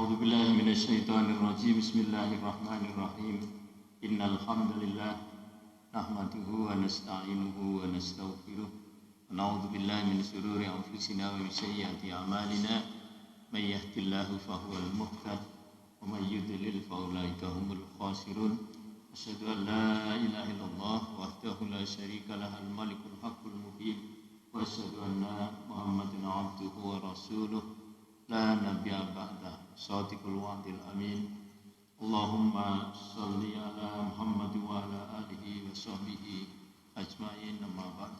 أعوذ بالله من الشيطان الرجيم بسم الله الرحمن الرحيم إن الحمد لله نحمده ونستعينه ونستغفره ونعوذ بالله من شرور أنفسنا ومن سيئات أعمالنا من يهد الله فهو المهتد ومن يضلل فأولئك هم الخاسرون أشهد أن لا إله إلا الله وحده لا شريك له الملك الحق المبين وأشهد أن محمدا عبده ورسوله لا نبي بعده صادق الوعد الأمين اللهم صل على محمد وعلى آله وصحبه أجمعين أما بعد.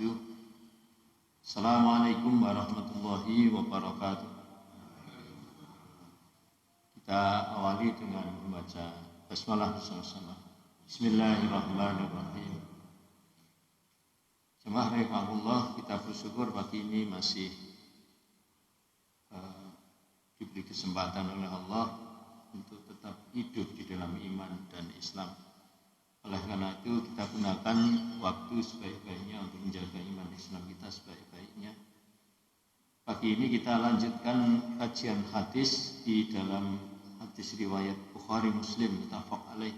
Assalamualaikum warahmatullahi wabarakatuh. Kita awali dengan membaca basmalah bersama-sama. Bismillahirrahmanirrahim. Jemaah rahimahullah, kita bersyukur pagi ini masih diberi kesempatan oleh Allah untuk tetap hidup di dalam iman dan Islam. Oleh karena itu kita gunakan waktu sebaik-baiknya untuk menjaga iman Islam kita sebaik-baiknya. Pagi ini kita lanjutkan kajian hadis di dalam hadis riwayat Bukhari Muslim muttafaq alaih.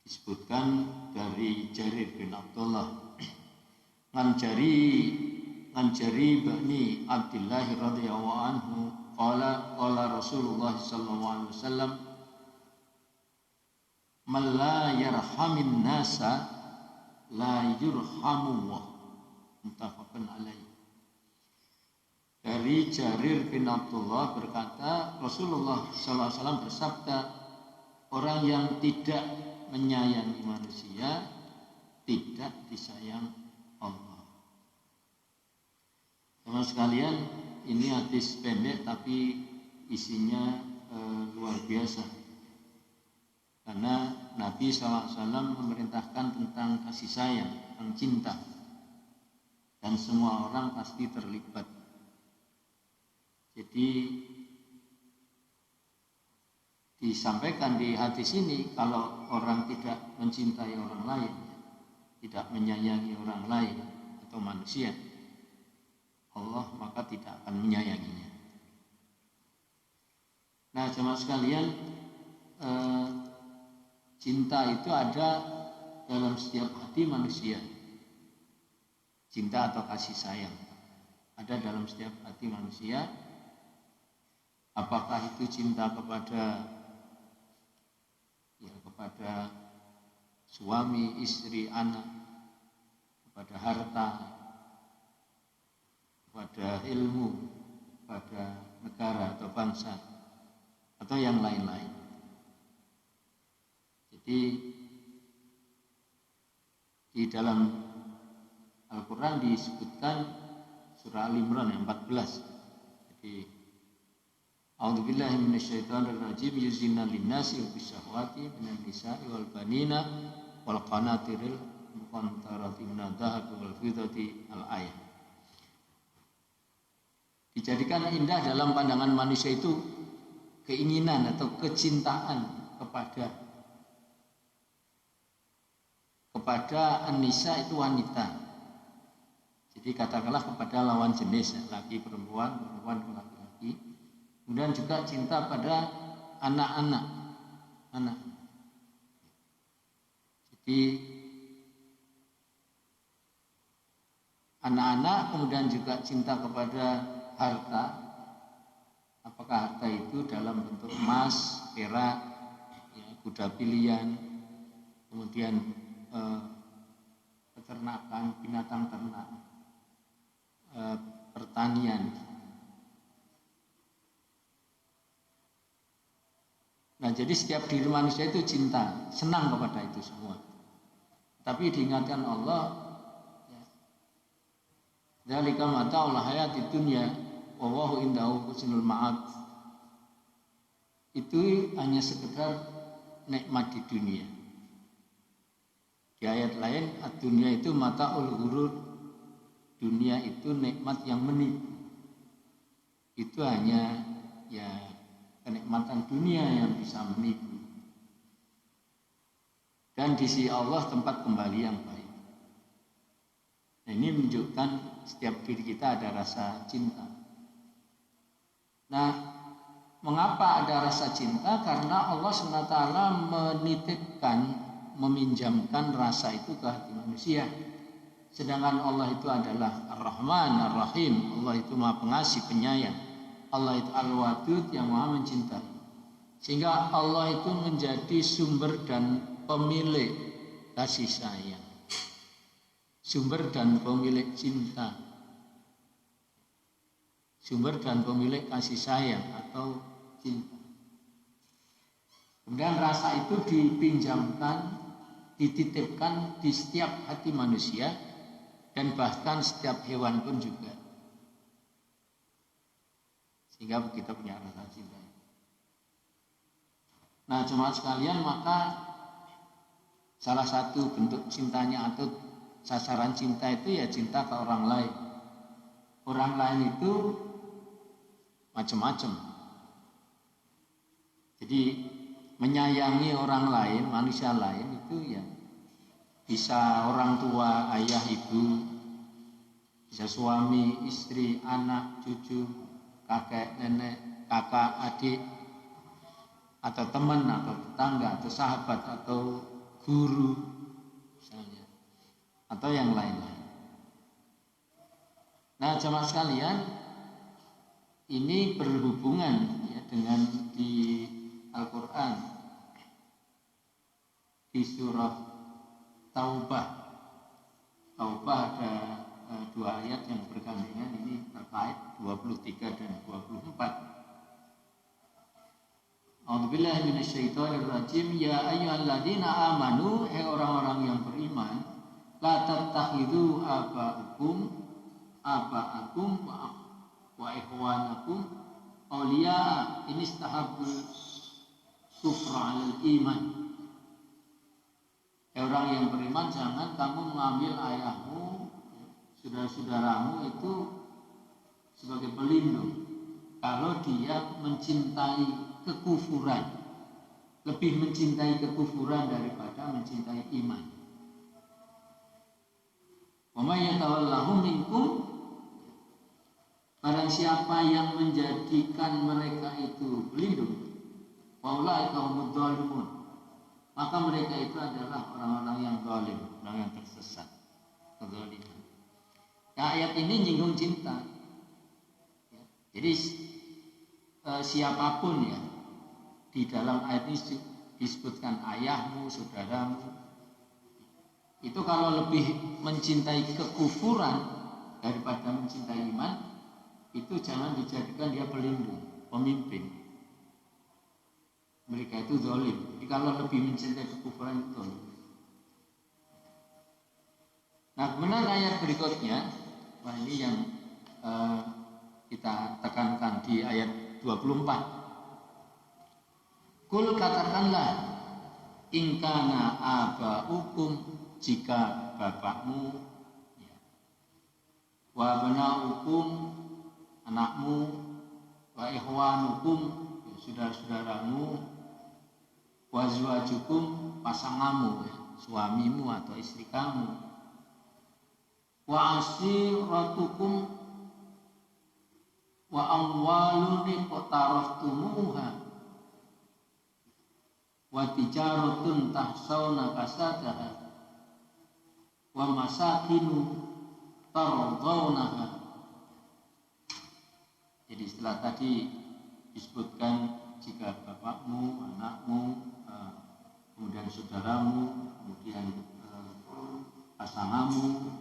Disebutkan dari Jarir bin Abdullah Nganjari bani Abdullah radhiyallahu anhu qala Rasulullah sallallahu alaihi wasallam man la yarhamin nasa la yurhamu wa muttafaqun alaih. Dari Jarir bin Abdullah berkata, Rasulullah sallallahu alaihi wasallam bersabda, orang yang tidak menyayangi manusia tidak disayang Allah. Teman sekalian, ini hadis pendek tapi isinya luar biasa. Karena Nabi SAW memerintahkan tentang kasih sayang, tentang cinta. Dan semua orang pasti terlibat. Jadi disampaikan di hadis ini, kalau orang tidak mencintai orang lain, tidak menyayangi orang lain atau manusia, Allah maka tidak akan menyayanginya. Nah, jemaah sekalian, cinta itu ada dalam setiap hati manusia. Cinta atau kasih sayang ada dalam setiap hati manusia. Apakah itu cinta kepada suami, istri, anak, kepada harta, kepada ilmu, kepada negara atau bangsa, atau yang lain-lain. Jadi di dalam Al-Quran disebutkan surah Al-Imran yang 14. Jadi A'udzubillahi minasyaitonirrajim yuzinna linnasi bisyahwati minan nisa'i wal banina wal qanatiril muqantarati minadh dhahabi wal fiddati al-ayah. Dijadikan indah dalam pandangan manusia itu keinginan atau kecintaan kepada an-nisa itu wanita. Jadi katakanlah kepada lawan jenis, laki perempuan, perempuan ke laki-laki. Kemudian juga cinta pada anak-anak. Jadi anak-anak, kemudian juga cinta kepada harta. Apakah harta itu dalam bentuk emas, perak, kuda pilihan, kemudian peternakan, binatang ternak, pertanian. Nah, jadi setiap diri manusia itu cinta, senang kepada itu semua. Tapi diingatkan Allah, dzalika mata'ul hayatid dunya wa wallahu indahu husnul ma'ab. Itu hanya sekedar nikmat di dunia. Di ayat lain, ad-dunya itu mata'ul ghurur. Dunia itu nikmat yang menipu. Itu hanya kenikmatan dunia yang bisa menipu. Dan di sisi Allah tempat kembali yang baik. Nah, ini menunjukkan setiap diri kita ada rasa cinta. Nah, Mengapa ada rasa cinta? Karena Allah SWT menitipkan, meminjamkan rasa itu ke hati manusia. Sedangkan Allah itu adalah Ar-Rahman, Ar-Rahim. Allah itu Maha Pengasih, Penyayang. Allah itu Al-Wadud, yang Maha Mencintai. Sehingga Allah itu menjadi sumber dan pemilik kasih sayang, sumber dan pemilik cinta, sumber dan pemilik kasih sayang atau cinta. Kemudian rasa itu dipinjamkan, dititipkan di setiap hati manusia dan bahkan setiap hewan pun juga. Sehingga kita punya rasa cinta. Nah, jemaah sekalian, maka salah satu bentuk cintanya atau sasaran cinta itu ya cinta ke orang lain. Orang lain itu macam-macam. Jadi menyayangi orang lain, manusia lain itu ya bisa orang tua, ayah, ibu, bisa suami, istri, anak, cucu, kakek, nenek, kakak, adik, atau teman, atau tetangga, atau sahabat, atau guru misalnya, atau yang lain-lain. Nah, jemaah sekalian, ini berhubungan ya dengan di Al-Quran, di surah Taubah. Taubah ada dua ayat yang bergandengan, ini terkait 23 dan 24. A'udzubillahi minasyaitonirrajim. Ya ayyuhalladzina amanu, hai orang-orang yang beriman, la tattakhidhu aba'akum wa ikhwanakum awliya'a in istahabbul kufra 'alal iman. Hai orang yang beriman, jangan kamu mengambil ayahmu, saudara-saudaramu itu sebagai pelindung kalau dia mencintai kekufuran, lebih mencintai kekufuran daripada mencintai iman. Wa may yatawallahu minkum, barang siapa yang menjadikan mereka itu pelindung, wa ulaika humudz zalimun, maka mereka itu adalah orang-orang yang zalim, orang yang tersesat, kezaliman. Nah, ayat ini nyinggung cinta. Jadi siapapun ya, di dalam ayat ini disebutkan ayahmu, saudaramu, itu kalau lebih mencintai kekufuran daripada mencintai iman, itu jangan dijadikan dia pelindung, pemimpin. Mereka itu zalim. Jadi kalau lebih mencintai kekufuran itu zalim. Nah, kemudian ayat berikutnya, wah ini yang kita tekankan di ayat 24. Kul, katakanlah, ingkana aba'ukum, jika bapakmu, ya, wa banaukum, anakmu, wa ikhwanukum, ya, saudara-saudaramu, wa azwajukum, pasanganmu, ya, suamimu atau istri kamu, wa ashiratukum, wa amwalun iqtaraftumuha, wa tijaratun tahsawna kasadaha, wa masakinu tardawnaha. Jadi setelah tadi disebutkan jika bapakmu, anakmu, kemudian saudaramu, kemudian pasanganmu,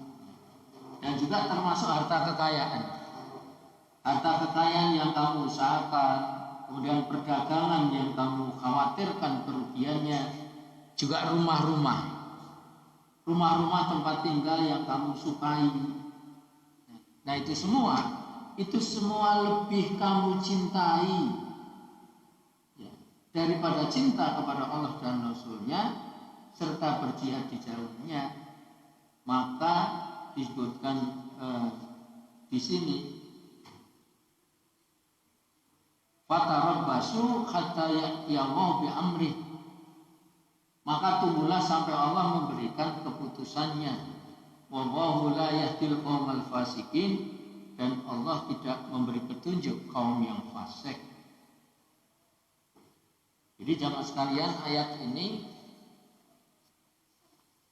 dan juga termasuk harta kekayaan. Harta kekayaan yang kamu usahakan, kemudian perdagangan yang kamu khawatirkan kerugiannya, juga rumah-rumah tempat tinggal yang kamu sukai. Nah, itu semua lebih kamu cintai ya, daripada cinta kepada Allah dan Rasul-Nya serta berjihad di jalannya. Maka disebutkan di sini, fatarabbasu hatta ya'tiyallaha bi amrih, maka tunggulah sampai Allah memberikan keputusannya. Wallahu la yahdil qaumal fasikin, dan Allah tidak memberi petunjuk kaum yang fasik. Jadi jamaah sekalian, ayat ini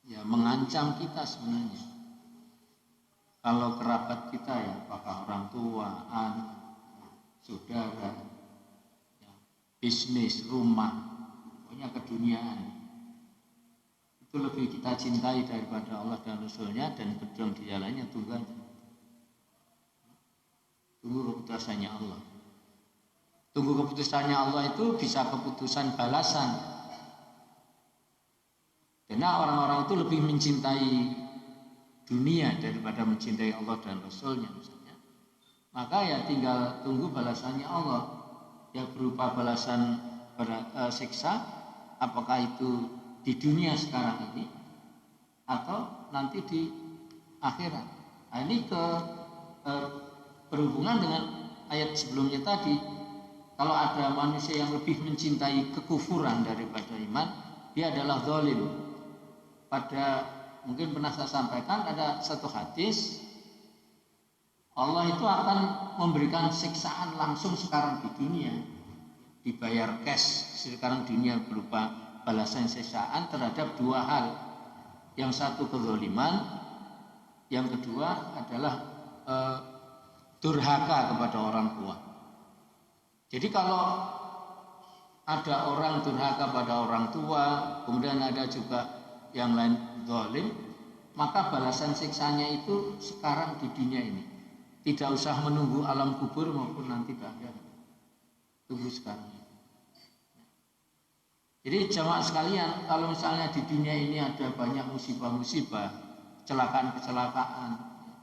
ya mengancam kita sebenarnya. Kalau kerabat kita ya, apakah orang tua, anak, saudara, ya, bisnis, rumah, pokoknya keduniaan, itu lebih kita cintai daripada Allah dan Rasulnya, dan berjuang di jalannya, tunggu keputusannya Allah. Tunggu keputusannya Allah itu bisa keputusan balasan. Karena orang-orang itu lebih mencintai dunia daripada mencintai Allah dan Rasulnya misalnya. Maka ya tinggal tunggu balasannya Allah. Ya berupa balasan siksa, apakah itu di dunia sekarang ini atau nanti di akhirat. Nah, ini berhubungan dengan ayat sebelumnya tadi. Kalau ada manusia yang lebih mencintai kekufuran daripada iman, dia adalah zalim. Mungkin pernah saya sampaikan, ada satu hadis, Allah itu akan memberikan siksaan langsung sekarang di dunia, dibayar cash sekarang dunia berupa balasan siksaan terhadap dua hal. Yang satu kezaliman, yang kedua adalah durhaka kepada orang tua. Jadi kalau ada orang durhaka pada orang tua, kemudian ada juga yang lain zalim, maka balasan siksanya itu sekarang di dunia ini. Tidak usah menunggu alam kubur maupun nanti di akhirat. Tunggu sekarang. Jadi jamaah sekalian, kalau misalnya di dunia ini ada banyak musibah-musibah, kecelakaan-kecelakaan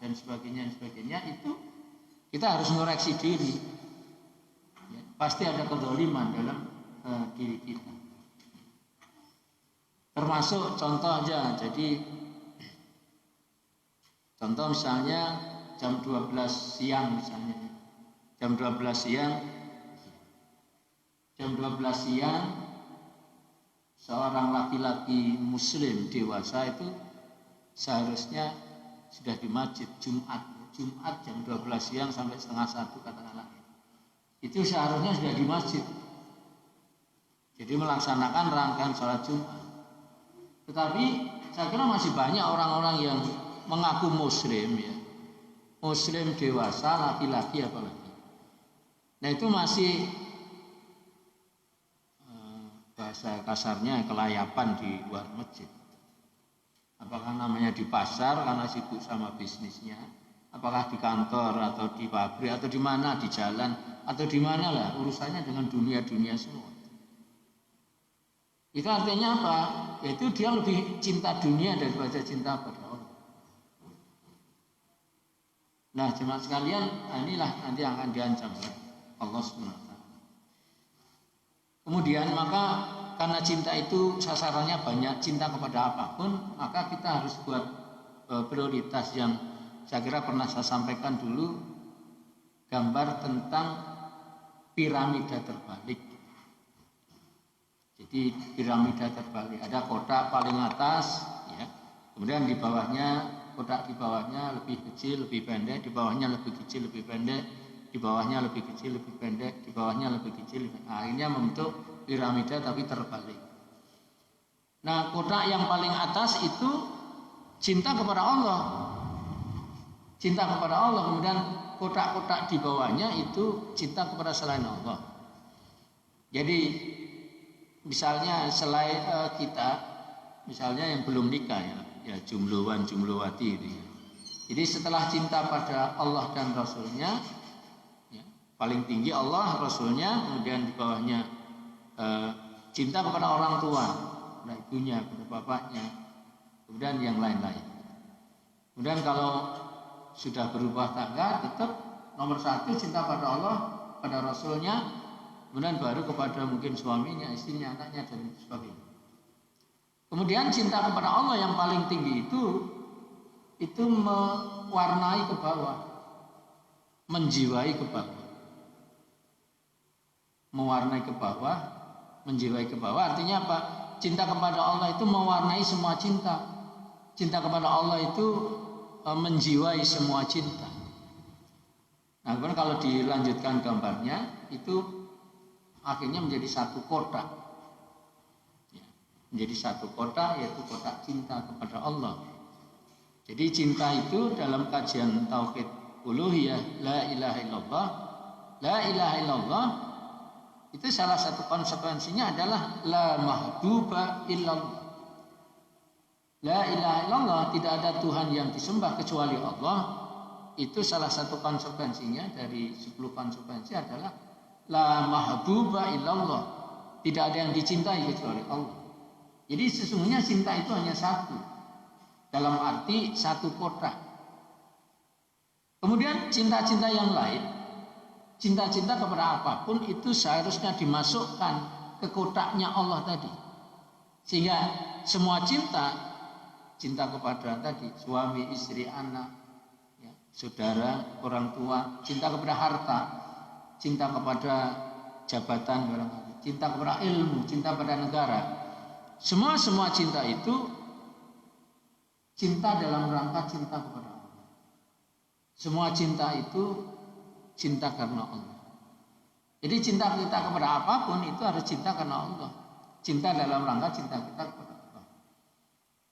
dan sebagainya, itu kita harus mengoreksi diri. Ya, pasti ada kezaliman dalam diri kita. Termasuk contoh aja, jadi contoh misalnya jam 12 siang misalnya. Jam 12 siang seorang laki-laki muslim dewasa itu seharusnya sudah di masjid Jumat jam 12 siang sampai setengah 1 katakanlah. Itu seharusnya sudah di masjid. Jadi melaksanakan rangkaian sholat Jumat. Tetapi saya kira masih banyak orang-orang yang mengaku muslim ya. Muslim dewasa, laki-laki apalagi. Nah itu masih bahasa kasarnya kelayapan di luar masjid. Apakah namanya di pasar karena sibuk sama bisnisnya, apakah di kantor atau di pabrik atau di mana, di jalan atau di mana lah, urusannya dengan dunia semua. Itu artinya apa? Yaitu dia lebih cinta dunia daripada cinta pada Allah. Nah jemaah sekalian, inilah nanti yang akan diancam oleh Allah SWT. Kemudian maka karena cinta itu sasarannya banyak, cinta kepada apapun, maka kita harus buat prioritas yang saya kira pernah saya sampaikan dulu, gambar tentang piramida terbalik. Jadi piramida terbalik, ada kotak paling atas, ya. Kemudian di bawahnya, kotak di bawahnya lebih kecil, lebih pendek, di bawahnya lebih kecil, lebih pendek, di bawahnya lebih kecil, lebih pendek, di bawahnya lebih kecil, akhirnya membentuk piramida tapi terbalik. Nah, kotak yang paling atas itu cinta kepada Allah. Cinta kepada Allah, kemudian kotak-kotak di bawahnya itu cinta kepada selain Allah. Jadi misalnya selain kita, misalnya yang belum nikah ya jumluwan, jumluwati itu ya. Jadi setelah cinta pada Allah dan Rasulnya, paling tinggi Allah, Rasulnya, kemudian di bawahnya cinta kepada orang tua, kepada ibunya, kepada bapaknya, kemudian yang lain-lain. Kemudian kalau sudah berubah tangga, tetap nomor 1 cinta pada Allah, pada Rasulnya, kemudian baru kepada mungkin suaminya, istrinya, anaknya dan sebagainya. Kemudian cinta kepada Allah yang paling tinggi itu mewarnai ke bawah, menjiwai ke bawah. Mewarnai ke bawah, menjiwai ke bawah artinya apa? Cinta kepada Allah itu mewarnai semua cinta. Cinta kepada Allah itu menjiwai semua cinta. Nah, kalau dilanjutkan gambarnya itu akhirnya menjadi satu kotak. menjadi satu kotak, yaitu kotak cinta kepada Allah. Jadi cinta itu dalam kajian tauhid uluhiyah la ilaha illallah, la ilaha illallah itu salah satu konsekuensinya adalah la mahbuba illallah. La ilaha illallah, tidak ada Tuhan yang disembah kecuali Allah. Itu salah satu konsekuensinya dari 10 konsekuensi adalah la mahbuba illallah. Tidak ada yang dicintai kecuali Allah. Jadi sesungguhnya cinta itu hanya satu, dalam arti satu kotak. Kemudian cinta-cinta yang lain, cinta-cinta kepada apapun itu seharusnya dimasukkan ke kotaknya Allah tadi. Sehingga semua cinta kepada tadi suami, istri, anak, ya, saudara, orang tua, cinta kepada harta, cinta kepada jabatan, cinta kepada ilmu, cinta pada negara. Semua cinta itu cinta dalam rangka cinta kepada Allah. Semua cinta itu cinta karena Allah. Jadi cinta kita kepada apapun itu harus cinta karena Allah. Cinta dalam rangka cinta kita kepada Allah.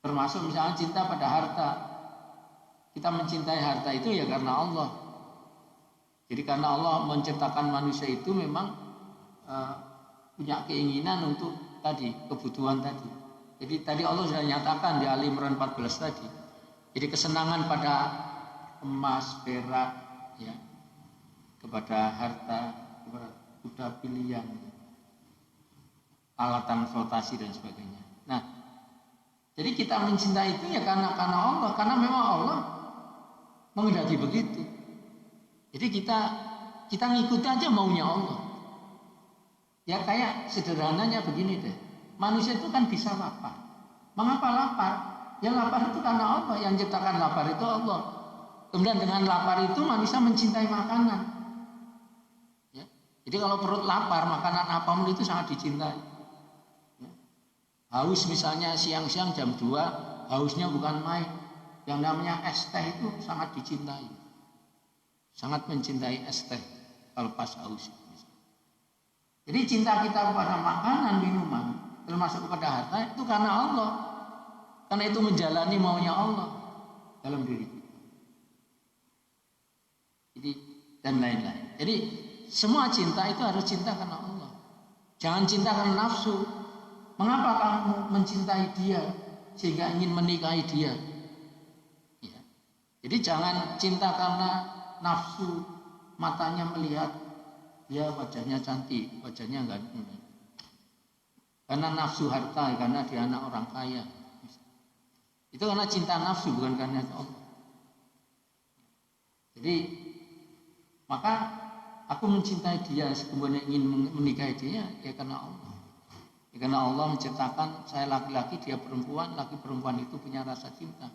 Termasuk misalnya cinta pada harta. Kita mencintai harta itu ya karena Allah. Jadi karena Allah menciptakan manusia itu memang punya keinginan untuk tadi, kebutuhan tadi. Jadi tadi Allah sudah nyatakan di Ali Imran 14 tadi. Jadi kesenangan pada emas, perak, ya, kepada harta, kepada kuda pilihan, alat transportasi dan sebagainya. Nah, jadi kita mencintai itu ya karena Allah, karena memang Allah menghendaki begitu. Jadi kita ngikut aja maunya Allah. Ya kayak sederhananya begini deh. Manusia itu kan bisa lapar. Mengapa lapar? Ya lapar itu karena Allah. Yang ciptakan lapar itu Allah. Kemudian dengan lapar itu manusia mencintai makanan. Ya. Jadi kalau perut lapar, makanan apapun itu sangat dicintai. Ya. Haus misalnya siang-siang jam 2, hausnya bukan main. Yang namanya es teh itu sangat dicintai. Sangat mencintai es teh kalau pas haus. Jadi cinta kita kepada makanan, minuman, termasuk kepada harta itu karena Allah. Karena itu menjalani maunya Allah dalam diri kita. Jadi dan lain-lain. Jadi semua cinta itu harus cinta karena Allah. Jangan cinta karena nafsu. Mengapa kamu mencintai dia sehingga ingin menikahi dia? Ya. Jadi jangan cinta karena nafsu, matanya melihat dia wajahnya cantik, wajahnya enggak. Karena nafsu harta, karena dia anak orang kaya. Itu karena cinta nafsu, bukan karena Allah. Jadi maka aku mencintai dia, kemudian ingin menikahi dia ya karena Allah. Ya, karena Allah menciptakan saya laki-laki, dia perempuan, laki perempuan itu punya rasa cinta.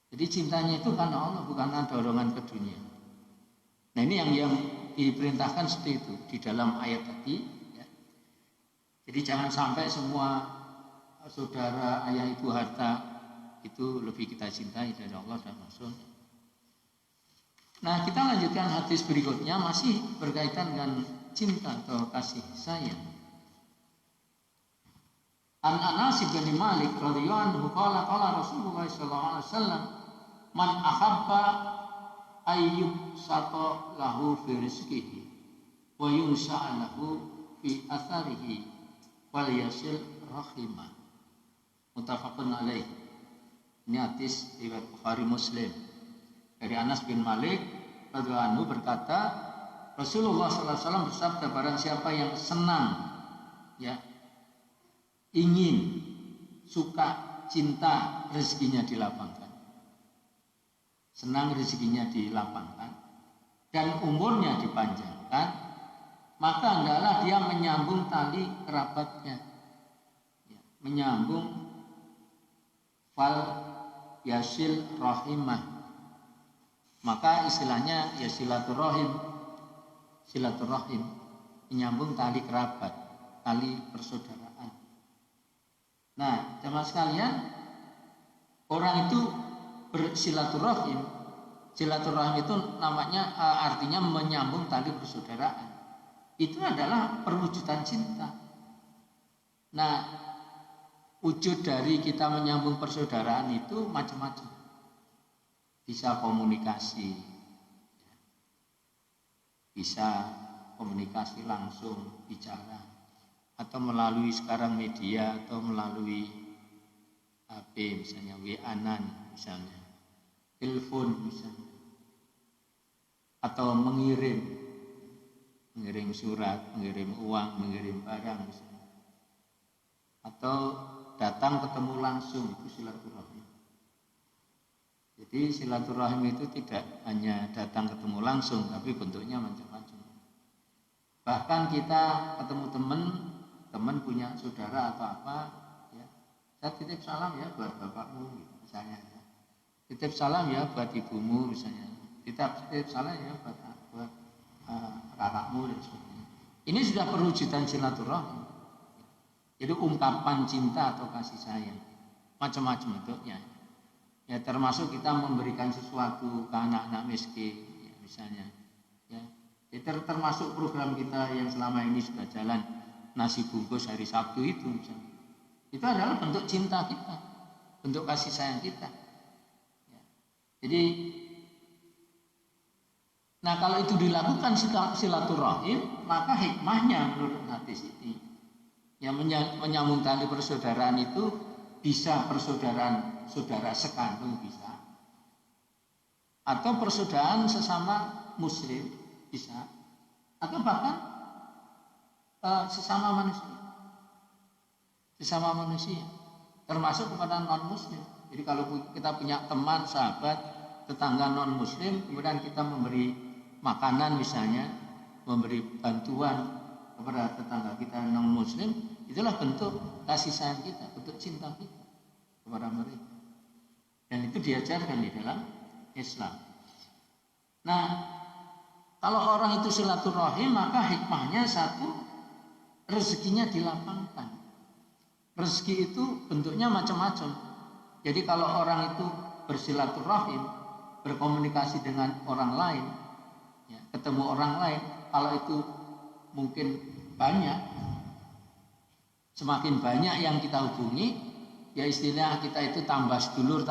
Jadi cintanya itu karena Allah, bukan karena dorongan ke dunia. Nah ini yang diperintahkan seperti itu di dalam ayat tadi. Ya. Jadi jangan sampai semua saudara, ayah, ibu, harta itu lebih kita cintai dari Allah dan Rasul. Nah kita lanjutkan hadis berikutnya masih berkaitan dengan cinta atau kasih sayang. An Anas bin Malik radhiyallahu anhu qala Rasulullah sallallahu alaihi wasallam man ahabba ayyub sato lahu fi rizqihi wa yunsa'a lahu fi atharihi wal yasil rahimah. Muttafaqun alaih. Ini hadis riwayat Bukhari Muslim. Dari Anas bin Malik radhiyallahu anhu berkata, Rasulullah sallallahu alaihi wasallam bersabda, barang siapa yang senang, ya, ingin, suka, cinta, rezekinya dilapangkan. Senang rezekinya dilapangkan dan umurnya dipanjangkan, maka hendaklah dia menyambung tali kerabatnya, ya, menyambung fal yasil rahimah. Maka istilahnya ya silaturahim, menyambung tali kerabat, tali persaudaraan. Nah, jemaah sekalian, orang itu bersilaturahim. Silaturahim itu namanya artinya menyambung tali persaudaraan. Itu adalah perwujudan cinta. Nah, wujud dari kita menyambung persaudaraan itu macam-macam. Bisa komunikasi, bisa komunikasi langsung, bicara, atau melalui sekarang media, atau melalui HP misalnya, WA-an misalnya, telepon misalnya, atau mengirim surat, mengirim uang, mengirim barang misalnya, atau datang ketemu langsung, itu silaturahim. Jadi silaturahim itu tidak hanya datang ketemu langsung, tapi bentuknya macam-macam. Bahkan kita ketemu teman punya saudara atau apa, ya, saya titip salam ya buat bapakmu misalnya, ya. Titip salam ya buat ibumu misalnya, titip salam ya buat kakakmu dan sebagainya. Ini sudah perwujudan silaturahim. Jadi ungkapan cinta atau kasih sayang macam-macam bentuknya. Ya termasuk kita memberikan sesuatu ke anak-anak miskin, ya, misalnya. Ya, termasuk program kita yang selama ini sudah jalan, nasi bungkus hari Sabtu itu misalnya. Itu adalah bentuk cinta kita, bentuk kasih sayang kita. Ya. Jadi, nah kalau itu dilakukan silaturahim, maka hikmahnya menurut hadis ini, yang menyambung tali persaudaraan itu bisa persaudaraan saudara sekandung bisa, atau persaudaraan sesama muslim bisa, atau bahkan sesama manusia, termasuk kepada non muslim. Jadi kalau kita punya teman, sahabat, tetangga non muslim, kemudian kita memberi makanan misalnya, memberi bantuan kepada tetangga kita non muslim, itulah bentuk kasih sayang kita, bentuk cinta kita kepada mereka. Dan itu diajarkan di dalam Islam. Nah, kalau orang itu silaturahim, maka hikmahnya satu, rezekinya dilapangkan. Rezeki itu bentuknya macam-macam. Jadi kalau orang itu bersilaturahim, berkomunikasi dengan orang lain, ya, ketemu orang lain, kalau itu mungkin banyak, semakin banyak yang kita hubungi, ya istilah kita itu tambah sedulur,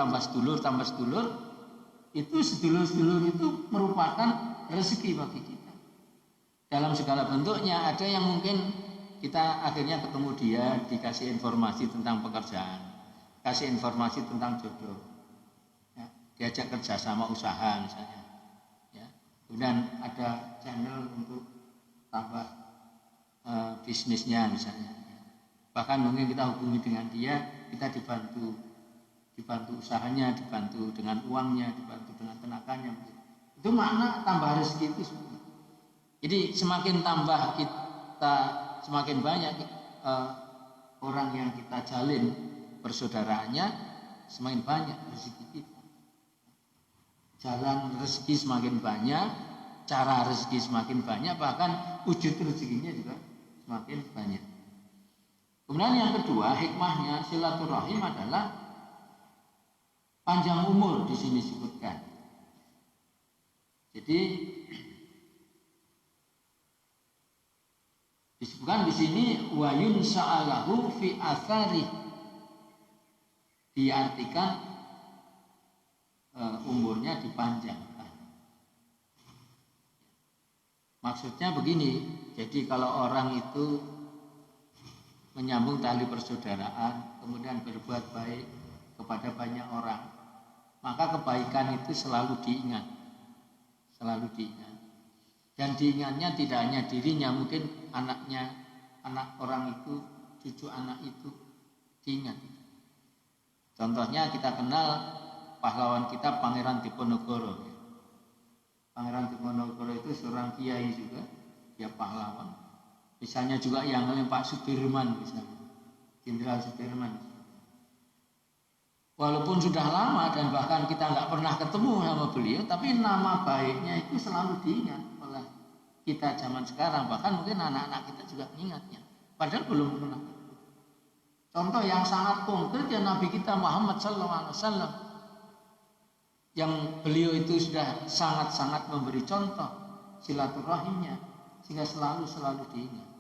itu sedulur-sedulur itu merupakan rezeki bagi kita. Dalam segala bentuknya, ada yang mungkin kita akhirnya ketemu dia, dikasih informasi tentang pekerjaan, kasih informasi tentang jodoh, ya, diajak kerja sama usaha misalnya, ya. Kemudian ada channel untuk tambah bisnisnya misalnya, ya. Bahkan mungkin kita hubungi dengan dia, kita dibantu usahanya, dibantu dengan uangnya, dibantu dengan tenaganya. Itu makna tambah rezeki itu semua. Jadi semakin tambah kita, semakin banyak orang yang kita jalin persaudaraannya, semakin banyak rezeki kita. Jalan rezeki semakin banyak, cara rezeki semakin banyak, bahkan wujud rezekinya juga semakin banyak. Kemudian yang kedua, hikmahnya silaturahim adalah panjang umur di sini disebutkan. Jadi disebutkan di sini wa yunsa'alahu fi athari, diartikan umurnya dipanjangkan. Maksudnya begini, jadi kalau orang itu menyambung tali persaudaraan, kemudian berbuat baik kepada banyak orang, maka kebaikan itu selalu diingat. Dan diingatnya tidak hanya dirinya, mungkin anaknya, anak orang itu, cucu anak itu diingat. Contohnya kita kenal pahlawan kita Pangeran Diponegoro. Pangeran Diponegoro itu seorang kiai juga, dia pahlawan. Misalnya juga yang lain Pak Sudirman misalnya, Jenderal Sudirman. Walaupun sudah lama dan bahkan kita nggak pernah ketemu sama beliau, tapi nama baiknya itu selalu diingat oleh kita zaman sekarang. Bahkan mungkin anak-anak kita juga mengingatnya, padahal belum pernah. Contoh yang sangat konkret ya Nabi kita Muhammad SAW, yang beliau itu sudah sangat-sangat memberi contoh silaturahimnya, sehingga selalu diingat.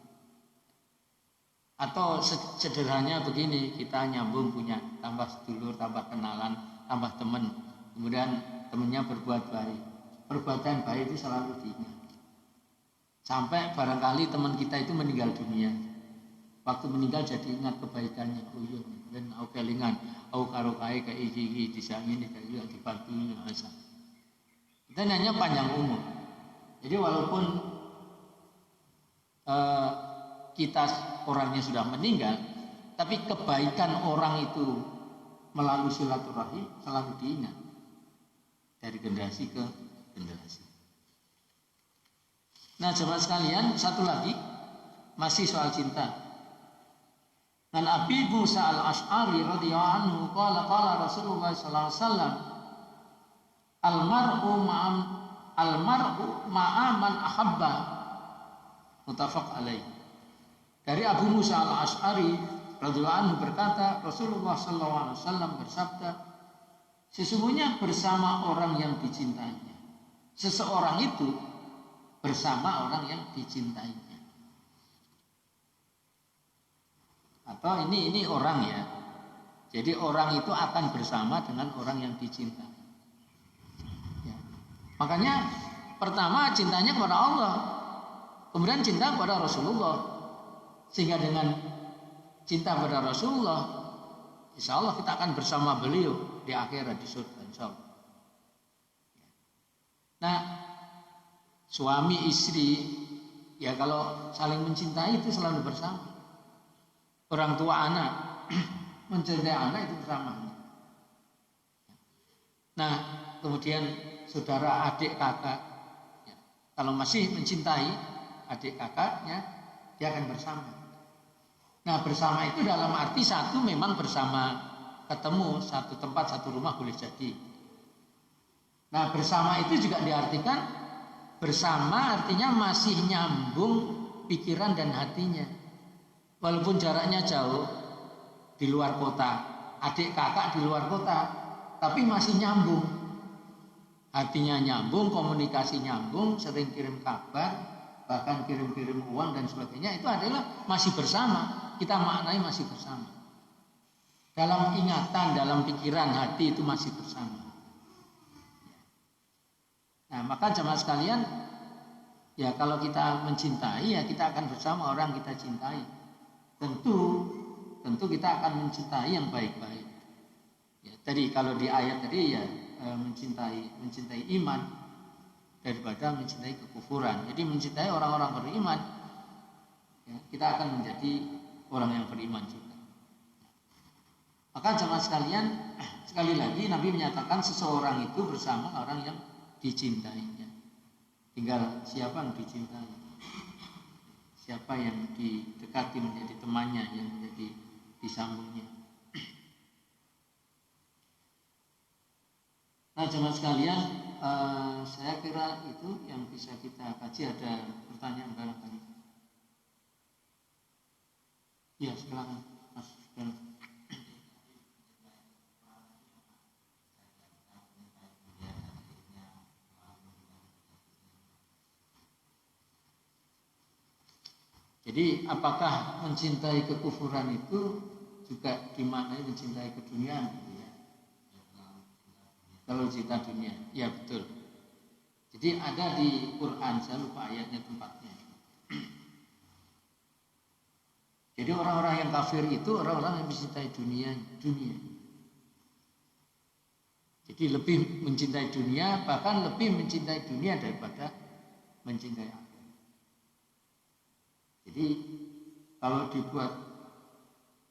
Atau sederhananya begini, kita nyambung punya tambah sedulur, tambah kenalan, tambah teman. Kemudian temannya berbuat baik. Perbuatan baik itu selalu diingat. Sampai barangkali teman kita itu meninggal dunia. Waktu meninggal jadi ingat kebaikannya. Oh iya, dan aku kelingan, aku karo kae kayak iki disangin kayak iya dibantunya asa. Kita nanya panjang umur. Jadi walaupun kita orangnya sudah meninggal, tapi kebaikan orang itu melalui silaturahim selalu diingat dari generasi ke generasi. Nah, jemaah sekalian, satu lagi masih soal cinta. Dan Abi Musa al-Ash'ari radhiyallahu anhu qala Rasulullah sallallahu alaihi wasallam al-mar'u ma'a man ahabba, muttafaq alaih. Dari Abu Musa al-Ash'ari radhiyallahu anhu berkata, Rasulullah sallallahu alaihi wasallam bersabda, sesungguhnya bersama orang yang dicintainya. Seseorang itu bersama orang yang dicintainya. Atau ini orang ya. Jadi orang itu akan bersama dengan orang yang dicintai. Ya. Makanya pertama cintanya kepada Allah, kemudian cinta kepada Rasulullah. Sehingga dengan cinta kepada Rasulullah, insya Allah kita akan bersama beliau di akhirat di surga, insya Allah. Nah, suami istri ya kalau saling mencintai itu selalu bersama. Orang tua anak mencintai anak itu bersama. Nah, kemudian saudara adik kakak ya, kalau masih mencintai adik kakaknya dia akan bersama. Nah, bersama itu dalam arti satu memang bersama ketemu satu tempat satu rumah boleh jadi. Nah, bersama itu juga diartikan bersama artinya masih nyambung pikiran dan hatinya. Walaupun jaraknya jauh di luar kota, adik kakak di luar kota, tapi masih nyambung. Hatinya nyambung, komunikasi nyambung, sering kirim kabar, bahkan kirim-kirim uang dan sebagainya. Itu adalah masih bersama. Kita maknai masih bersama. Dalam ingatan, dalam pikiran, hati itu masih bersama. Nah, maka jemaah sekalian, ya kalau kita mencintai, ya kita akan bersama orang kita cintai. Tentu kita akan mencintai yang baik-baik. Ya, tadi kalau di ayat tadi ya mencintai iman daripada mencintai kekufuran. Jadi mencintai orang-orang beriman, ya, kita akan menjadi orang yang beriman juga. Maka jemaah sekalian, sekali lagi Nabi menyatakan seseorang itu bersama orang yang dicintainya. Tinggal siapa yang dicintai. Siapa yang didekati menjadi temannya, yang menjadi disambungnya. Nah, jemaah sekalian, saya kira itu yang bisa kita kaji. Ada pertanyaan barangkali? Ya, silakan, Mas. Jadi apakah mencintai kekufuran itu juga dimaknai mencintai keduniaan gitu ya? Kalau cinta dunia, ya betul. Jadi ada di Quran, saya lupa ayatnya tempatnya. Jadi orang-orang yang kafir itu orang-orang yang mencintai dunia. Jadi lebih mencintai dunia, bahkan lebih mencintai dunia daripada mencintai akhirat. Jadi kalau dibuat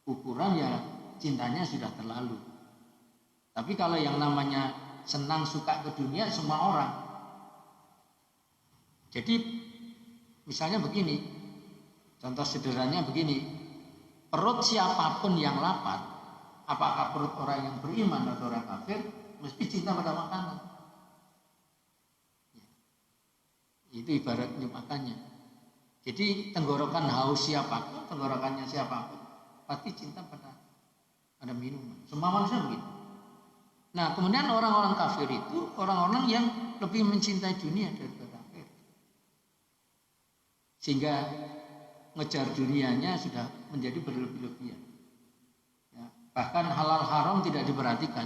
ukuran ya cintanya sudah terlalu. Tapi kalau yang namanya senang suka ke dunia semua orang. Jadi misalnya begini, contoh sederhananya begini, perut siapapun yang lapar, apakah perut orang yang beriman atau orang kafir, mesti cinta pada makanan. Itu ibaratnya makannya. Jadi tenggorokan haus siapapun, tenggorokannya siapapun, pasti cinta pada minuman. Semua manusia begitu. Nah, kemudian orang-orang kafir itu orang-orang yang lebih mencintai dunia daripada akhirat. Sehingga ngejar dunianya sudah menjadi berlebih-lebihan. Ya, bahkan halal haram tidak diperhatikan.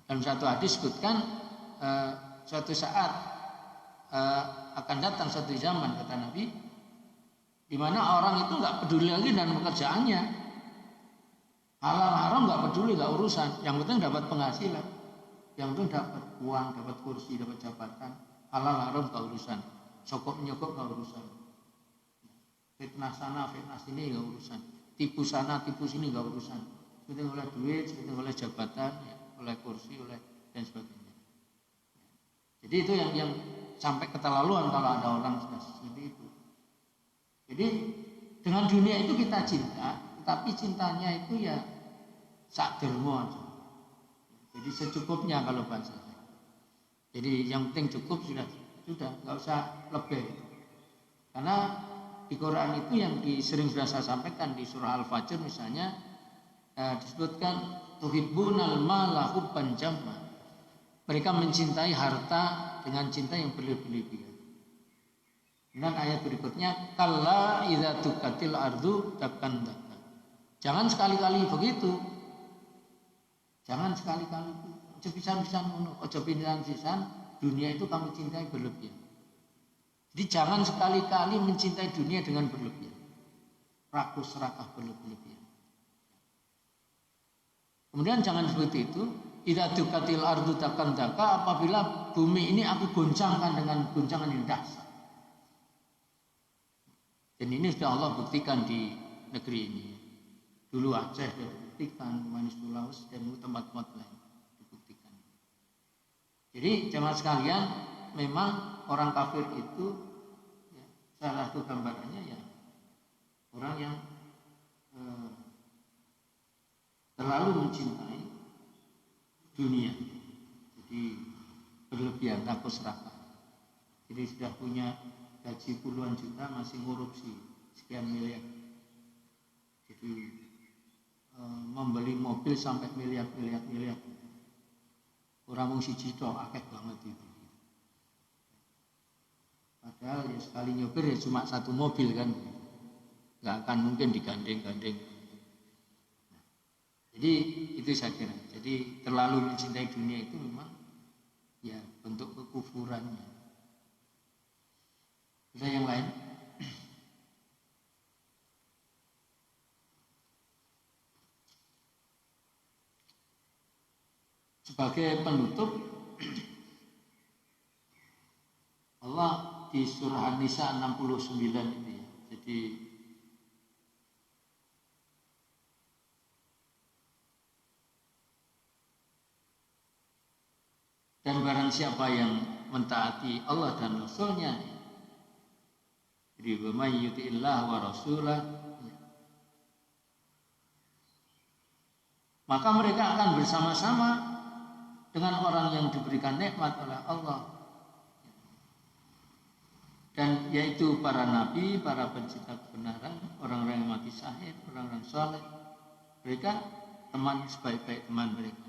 Dalam satu hadis disebutkan suatu saat akan datang satu zaman, kata Nabi, di mana orang itu nggak peduli lagi dengan pekerjaannya. Halal haram nggak peduli, nggak urusan. Yang penting dapat penghasilan, yang penting dapat uang, dapat kursi, dapat jabatan. Halal haram nggak urusan. Sokok menyokok nggak urusan. Fitnah sana, fitnah sini nggak urusan. Tipu sana, tipu sini nggak urusan. Penting oleh duit, penting oleh jabatan, ya, oleh kursi, oleh dan sebagainya. Jadi itu yang sampai keterlaluan kalau ada orang sudah seperti itu. Jadi dengan dunia itu kita cinta, tapi cintanya itu ya sak dermo aja. Jadi secukupnya kalau bahasa saya. Jadi yang penting cukup sudah, nggak usah lebih. Karena di Quran itu yang sering sudah saya sampaikan di surah Al-Fajr misalnya disebutkan tuhibbunal mala hubban jamma. Mereka mencintai harta dengan cinta yang berlebihan. Dan ayat berikutnya kalla idza tukatil ardu dakkan dakkan. Jangan sekali-kali begitu. Jangan sekali-kali itu. Ojo pisan-pisan ngono, ojo pisan-pisan dunia itu kamu cintai berlebihan. Jadi jangan sekali-kali mencintai dunia dengan berlebihan. Rakus serakah berlebihan. Kemudian jangan seperti itu. Idza tukatil ardu dakkan dakka, apabila bumi ini aku goncangkan dengan goncangan yang dahsyat. Dan ini sudah Allah buktikan di negeri ini. Dulu Aceh sudah dibuktikan, Manis Sulawesi dan tempat-tempat lain dibuktikan. Jadi jemaah sekalian, memang orang kafir itu ya, salah satu gambarannya ya orang yang terlalu mencintai dunia. Jadi berlebihan, rakus serakah. Jadi sudah punya gaji puluhan juta masih korupsi sekian miliar. Jadi membeli mobil sampai miliar. Orang mung siji tok akeh banget itu. Padahal ya sekali nyopir ya cuma satu mobil kan. Enggak akan mungkin digandeng-gandeng. Jadi itu saya kira. Jadi terlalu mencintai dunia itu memang ya bentuk kekufurannya. Ada yang lain? Sebagai penutup, Allah di surah An-Nisa 69 itu ya. Jadi dan barang siapa yang mentaati Allah dan Rasulnya, jadi wa may yuti'illah wa rasulah, maka mereka akan bersama-sama dengan orang yang diberikan nikmat oleh Allah, dan yaitu para nabi, para pencinta kebenaran, orang-orang yang mati syahid, orang-orang saleh. Mereka teman sebaik-baik teman mereka.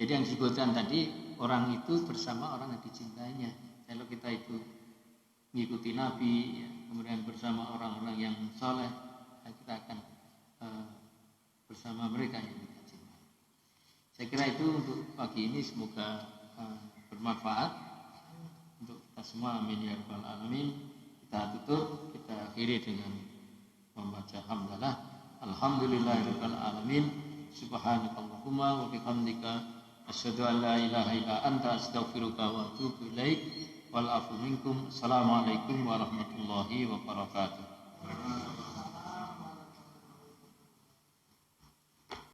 Jadi yang disebutkan tadi, orang itu bersama orang yang dicintainya. Kalau kita itu mengikuti Nabi, ya, kemudian bersama orang-orang yang soleh, kita akan bersama mereka yang kita cintai. Saya kira itu untuk pagi ini, semoga bermanfaat untuk kita semua. Amin ya rabbal alamin. Kita tutup, kita akhiri dengan membaca hamdalah. Alhamdulillahirabbil alamin. Subhanakallahumma wa bihamdika asyhadu an la ilaha illa anta astaghfiruka wa atubu ilaik. Wal afu minkum. Assalamualaikum warahmatullahi wabarakatuh.